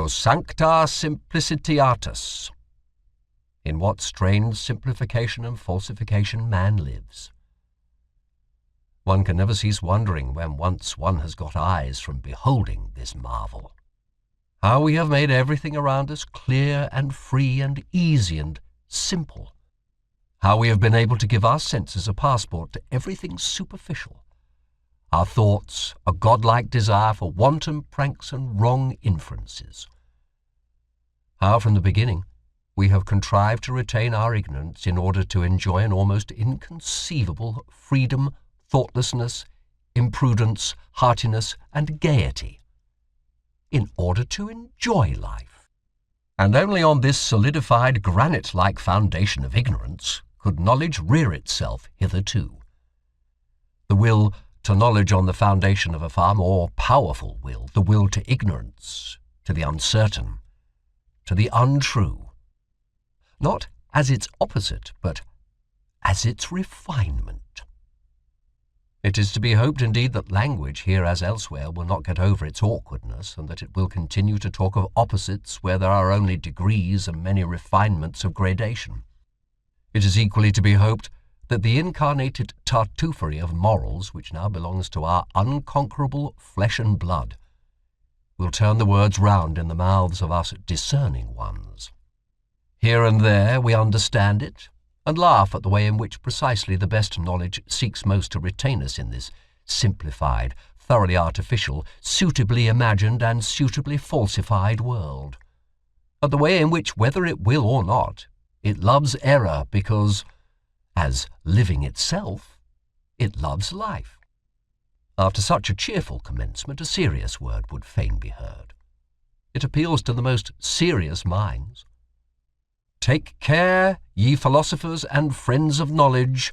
O sancta simplicitatis! In what strange simplification and falsification man lives. One can never cease wondering when once one has got eyes from beholding this marvel. How we have made everything around us clear and free and easy and simple. How we have been able to give our senses a passport to everything superficial. Our thoughts a godlike desire for wanton pranks and wrong inferences. How from the beginning we have contrived to retain our ignorance in order to enjoy an almost inconceivable freedom, thoughtlessness, imprudence, heartiness, and gaiety. In order to enjoy life. And only on this solidified granite-like foundation of ignorance could knowledge rear itself hitherto. The will to knowledge on the foundation of a far more powerful will, the will to ignorance, to the uncertain, to the untrue. Not as its opposite, but as its refinement. It is to be hoped indeed that language, here as elsewhere, will not get over its awkwardness, and that it will continue to talk of opposites where there are only degrees and many refinements of gradation. It is equally to be hoped that the incarnated tartuffery of morals, which now belongs to our unconquerable flesh and blood, will turn the words round in the mouths of us discerning ones. Here and there we understand it, and laugh at the way in which precisely the best knowledge seeks most to retain us in this simplified, thoroughly artificial, suitably imagined and suitably falsified world. At the way in which, whether it will or not, it loves error because, as living itself, it loves life. After such a cheerful commencement, a serious word would fain be heard. It appeals to the most serious minds. Take care, ye philosophers and friends of knowledge,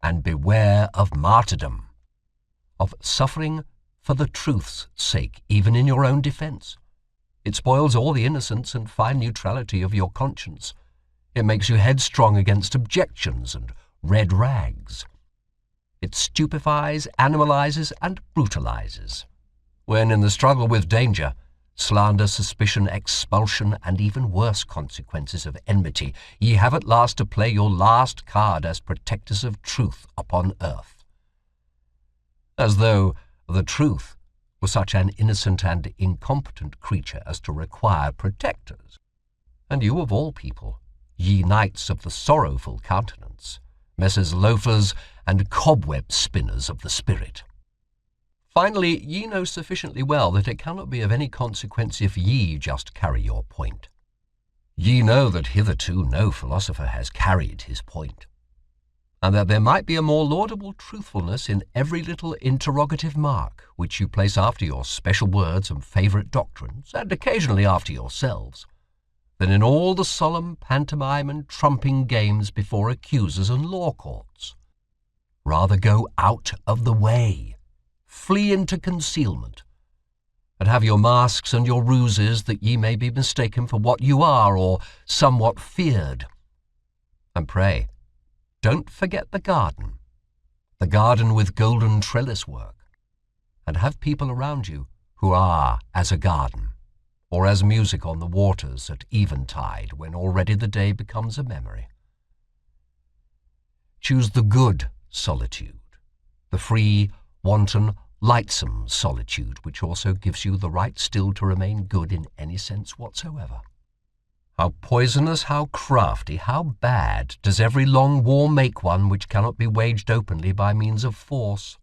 and beware of martyrdom, of suffering for the truth's sake, even in your own defense. It spoils all the innocence and fine neutrality of your conscience. It makes you headstrong against objections and red rags. It stupefies, animalizes, and brutalizes. When in the struggle with danger, slander, suspicion, expulsion, and even worse consequences of enmity, ye have at last to play your last card as protectors of truth upon earth. As though the truth were such an innocent and incompetent creature as to require protectors. And you of all people, ye knights of the sorrowful countenance, Messrs. Loafers and cobweb spinners of the spirit. Finally, ye know sufficiently well that it cannot be of any consequence if ye just carry your point. Ye know that hitherto no philosopher has carried his point, and that there might be a more laudable truthfulness in every little interrogative mark which you place after your special words and favourite doctrines, and occasionally after yourselves, than in all the solemn pantomime and trumping games before accusers and law courts. Rather go out of the way. Flee into concealment, and have your masks and your ruses that ye may be mistaken for what you are or somewhat feared. And pray, don't forget the garden with golden trellis work, and have people around you who are as a garden, or as music on the waters at eventide when already the day becomes a memory. Choose the good solitude, the free, wanton, lightsome solitude, which also gives you the right still to remain good in any sense whatsoever. How poisonous, how crafty, how bad does every long war make one which cannot be waged openly by means of force.